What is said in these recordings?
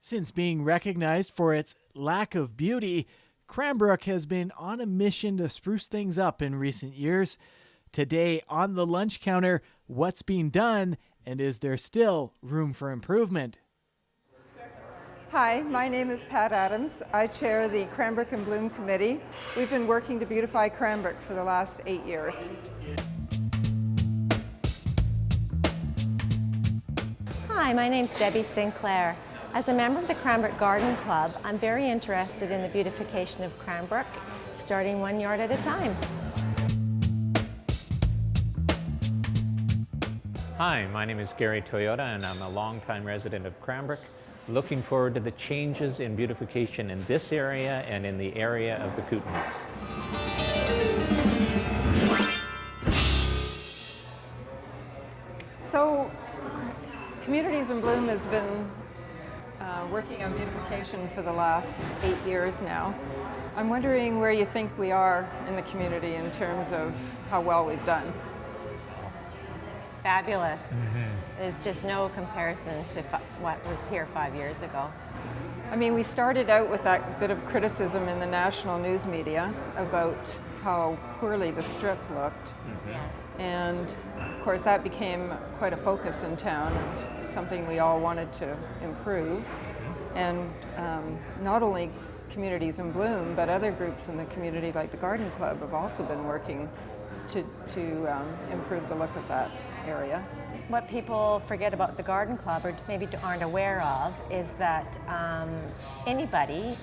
Since being recognized for its lack of beauty, Cranbrook has been on a mission to spruce things up in recent years. Today on the lunch counter, what's being done and is there still room for improvement? Hi, my name is Pat Adams. I chair the Cranbrook and Bloom Committee. We've been working to beautify Cranbrook for the last 8 years. Hi, my name's Debbie Sinclair. As a member of the Cranbrook Garden Club, I'm very interested in the beautification of Cranbrook, starting 1 yard at a time. Hi, my name is Gary Toyota and I'm a longtime resident of Cranbrook. Looking forward to the changes in beautification in this area and in the area of the Kootenays. So, Communities in Bloom has been working on beautification for the last 8 years now. I'm wondering where you think we are in the community in terms of how well we've done. Fabulous. There's just no comparison to what was here 5 years ago. I mean, we started out with that bit of criticism in the national news media about how poorly the strip looked. Yes. And of course that became quite a focus in town, of something we all wanted to improve. And not only Communities in Bloom, but other groups in the community like the Garden Club have also been working to improve the look of that area. What people forget about the Garden Club, or maybe aren't aware of, is that anybody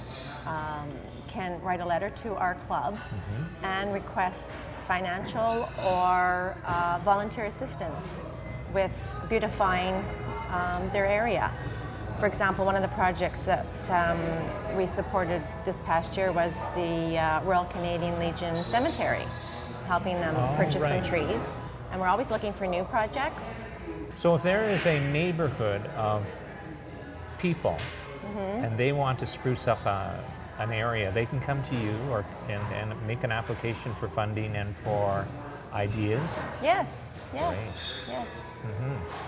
can write a letter to our club and request financial or volunteer assistance with beautifying their area. For example, one of the projects that we supported this past year was the Royal Canadian Legion Cemetery, helping them purchase some trees. And we're always looking for new projects. So if there is a neighborhood of people and they want to spruce up an area, they can come to you and make an application for funding and for ideas? Yes, yes, Great. yes.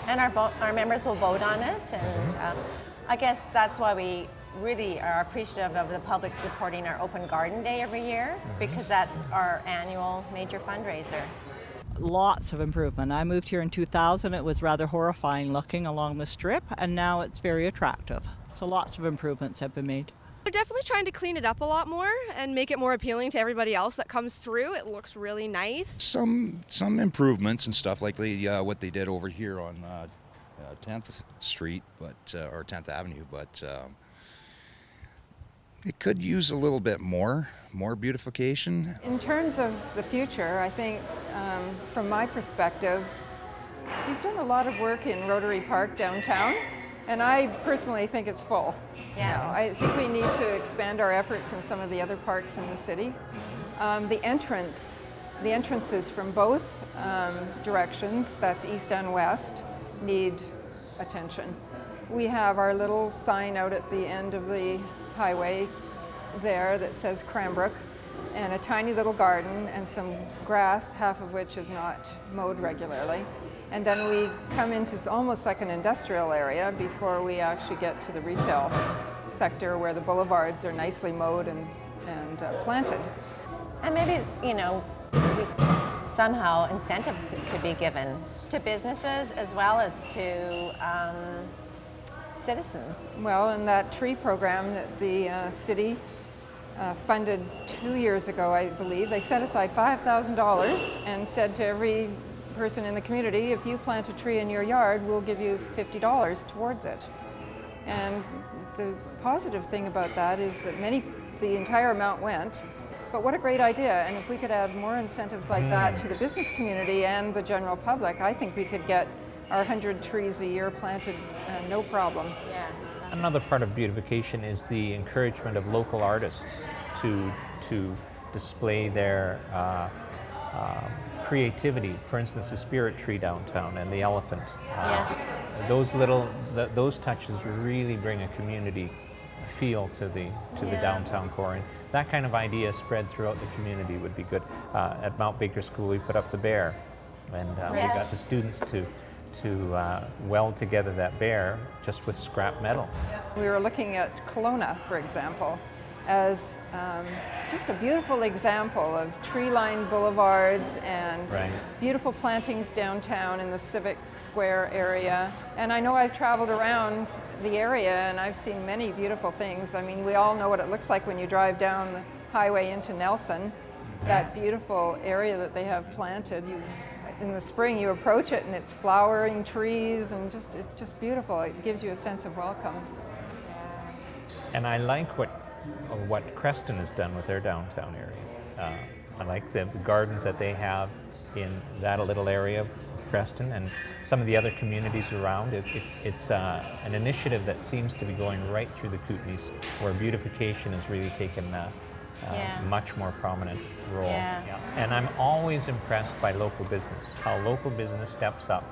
And our members will vote on it, and I guess that's why we really are appreciative of the public supporting our Open Garden Day every year, because that's our annual major fundraiser. Lots of improvement. I moved here in 2000. It was rather horrifying looking along the strip, and now it's very attractive. So lots of improvements have been made. We're definitely trying to clean it up a lot more and make it more appealing to everybody else that comes through. It looks really nice. Some improvements and stuff like what they did over here on 10th Street, or 10th Avenue, but it could use a little bit more beautification. In terms of the future, I think from my perspective, we've done a lot of work in Rotary Park downtown, and I personally think it's full. Yeah. I think we need to expand our efforts in some of the other parks in the city. The entrances from both directions, that's east and west, need attention. We have our little sign out at the end of the highway there that says Cranbrook, and a tiny little garden and some grass, half of which is not mowed regularly. And then we come into almost like an industrial area before we actually get to the retail sector where the boulevards are nicely mowed and planted. And maybe, somehow incentives could be given to businesses as well as to citizens. Well, in that tree program that the city funded 2 years ago, I believe, they set aside $5,000 and said to every person in the community, if you plant a tree in your yard, we'll give you $50 towards it. And the positive thing about that is that the entire amount went, but what a great idea. And if we could add more incentives like that to the business community and the general public, I think we could get our 100 trees a year planted, no problem. Yeah. Another part of beautification is the encouragement of local artists to display their creativity. For instance, the spirit tree downtown and the elephant. Those touches really bring a community feel to the downtown core. And that kind of idea spread throughout the community would be good. At Mount Baker School, we put up the bear, and we got the students weld together that bear just with scrap metal. We were looking at Kelowna, for example, as just a beautiful example of tree-lined boulevards and Right. beautiful plantings downtown in the Civic Square area. And I know I've traveled around the area and I've seen many beautiful things. I mean, we all know what it looks like when you drive down the highway into Nelson, that beautiful area that they have planted. In the spring, you approach it and it's flowering trees and it's just beautiful. It gives you a sense of welcome. And I like what Creston has done with their downtown area. I like the gardens that they have in that little area of Creston and some of the other communities around. It's an initiative that seems to be going right through the Kootenays, where beautification has really taken a much more prominent role. Yeah. And I'm always impressed by local business, how local business steps up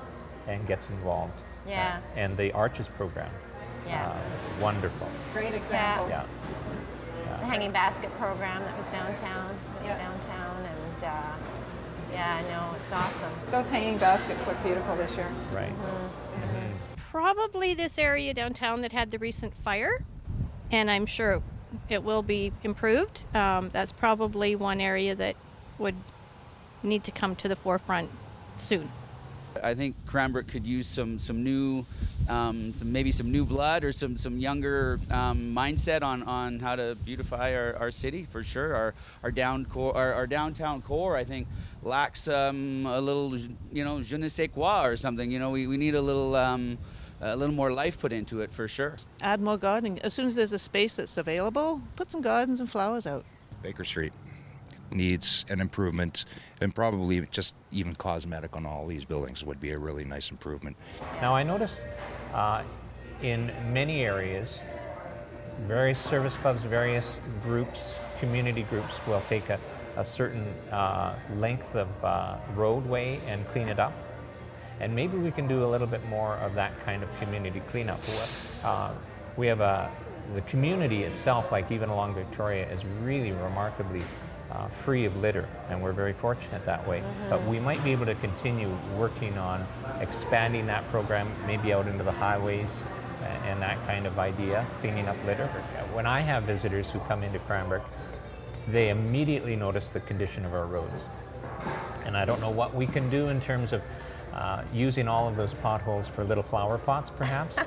and gets involved. Yeah. And the Arches program, Yeah. wonderful. Great example. Yeah. The hanging basket program that was downtown. And yeah, I know, it's awesome. Those hanging baskets look beautiful this year. Right. Probably this area downtown that had the recent fire, and I'm sure it will be improved. That's probably one area that would need to come to the forefront soon. I think Cranbrook could use some new, maybe some new blood or some younger mindset on how to beautify our city, for sure. Our downtown core, I think, lacks a little, je ne sais quoi or something. We need a little more life put into it, for sure. Add more gardening. As soon as there's a space that's available, put some gardens and flowers out. Baker Street needs an improvement, and probably just even cosmetic on all these buildings would be a really nice improvement. Now I notice in many areas, various service clubs, various groups, community groups will take a certain length of roadway and clean it up. And maybe we can do a little bit more of that kind of community cleanup. We have the community itself, like even along Victoria, is really remarkably free of litter, and we're very fortunate that way. But we might be able to continue working on expanding that program, maybe out into the highways and that kind of idea, cleaning up litter. When I have visitors who come into Cranbrook, they immediately notice the condition of our roads. And I don't know what we can do in terms of using all of those potholes for little flower pots, perhaps,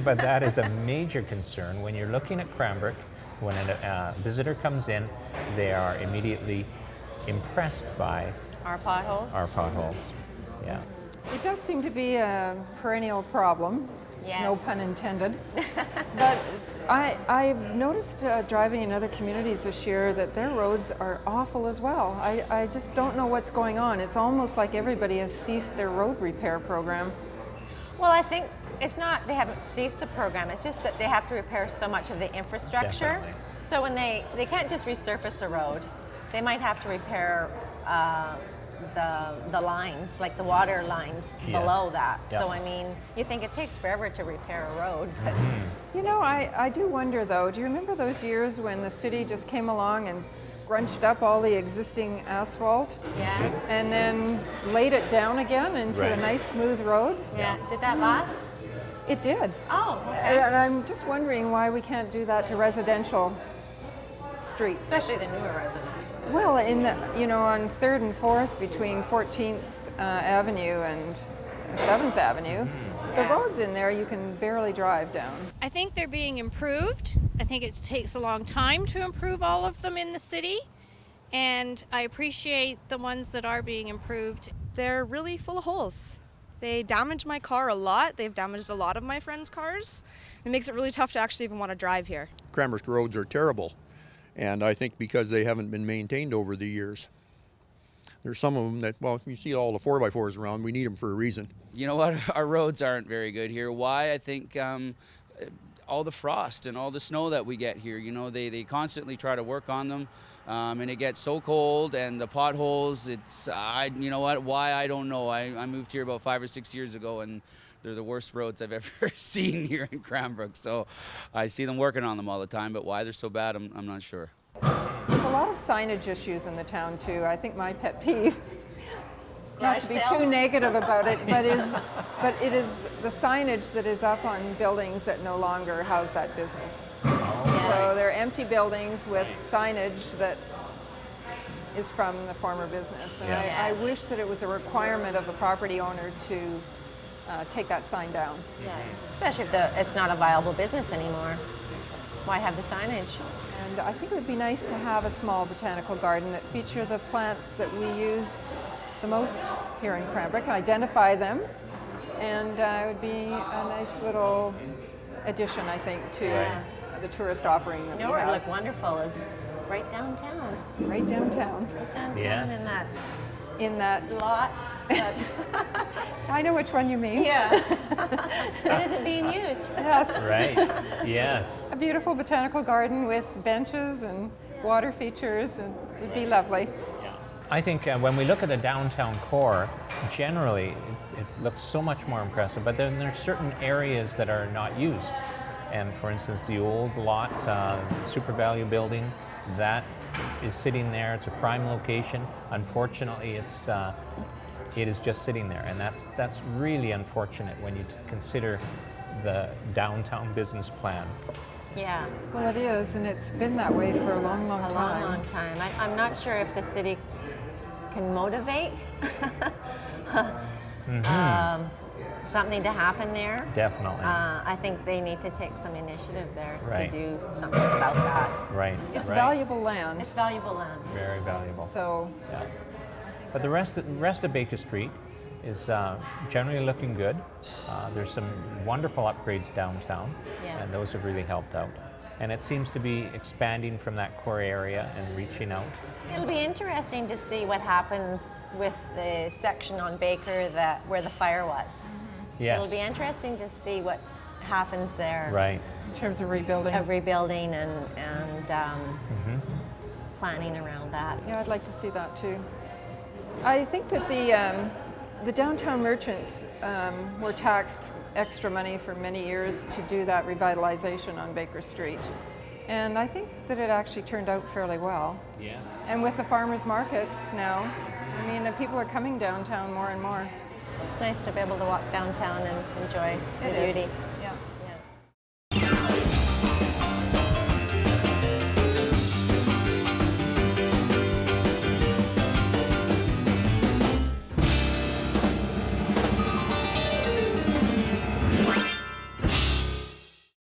but that is a major concern. When you're looking at Cranbrook, when a visitor comes in, they are immediately impressed by Our potholes? our potholes. Yeah. It does seem to be a perennial problem, Yes. no pun intended. But I've noticed driving in other communities this year that their roads are awful as well. I just don't know what's going on. It's almost like everybody has ceased their road repair program. Well, I think it's not, they haven't ceased the program, it's just that they have to repair so much of the infrastructure. Definitely. So when they can't just resurface a road, they might have to repair the lines, like the water lines Yes. below that. Yeah. So I mean, you think it takes forever to repair a road, but You know, I do wonder though, do you remember those years when the city just came along and scrunched up all the existing asphalt yeah, and then laid it down again into a Right. nice smooth road? yeah. Did that last? It did. Oh, okay. And I'm just wondering why we can't do that to residential streets. Especially the newer residents. Well, on 3rd and 4th between 14th Avenue and 7th Avenue, the Yeah. roads in there you can barely drive down. I think they're being improved. I think it takes a long time to improve all of them in the city, and I appreciate the ones that are being improved. They're really full of holes. They damage my car a lot. They've damaged a lot of my friends' cars. It makes it really tough to actually even want to drive here. Cranbrook roads are terrible, and I think because they haven't been maintained over the years. There's some of them that, well, you see all the 4x4s around, we need them for a reason. You know what? Our roads aren't very good here. Why? I think all the frost and all the snow that we get here, they constantly try to work on them, and it gets so cold, and the potholes, you know what? Why? I don't know. I moved here about 5 or 6 years ago, and they're the worst roads I've ever seen here in Cranbrook. So I see them working on them all the time, but why they're so bad, I'm not sure. There's a lot of signage issues in the town too. I think my pet peeve not to be too negative about it, but it is the signage that is up on buildings that no longer house that business. So they're empty buildings with signage that is from the former business. And I wish that it was a requirement of the property owner to take that sign down. Yeah, especially if it's not a viable business anymore. Why have the signage? And I think it would be nice to have a small botanical garden that feature the plants that we use the most here in Cranbrook, and identify them. And it would be a nice little addition, I think, to the tourist offering that we You know where it have. would look wonderful is right downtown. Right downtown. Right downtown Yes. In that lot. That, I know which one you mean. yeah. It isn't being used. Yes. Right. Yes. A beautiful botanical garden with benches and water features, and it would be lovely. I think when we look at the downtown core, generally it looks so much more impressive, but then there's certain areas that are not used. And for instance, the old lot, Super Value building, that is sitting there. It's a prime location. Unfortunately, it is just sitting there, and that's really unfortunate when you consider the downtown business plan. Yeah. Well, it is, and it's been that way for a long, long time. Long time. I'm not sure if the city can motivate something to happen there. Definitely. I think they need to take some initiative there Right. to do something about that. Right. It's right. valuable land. It's valuable land. Very valuable. So Yeah. But the rest of Baker Street is generally looking good. There's some wonderful upgrades downtown, Yeah. and those have really helped out. And it seems to be expanding from that core area and reaching out. It'll be interesting to see what happens with the section on Baker where the fire was. Yes. It'll be interesting to see what happens there. Right. in terms of rebuilding. Of rebuilding and planning around that. Yeah, I'd like to see that too. I think that the downtown merchants were taxed extra money for many years to do that revitalization on Baker Street. And I think that it actually turned out fairly well. Yeah. And with the farmers markets now, I mean, the people are coming downtown more and more. It's nice to be able to walk downtown and enjoy the It is. beauty.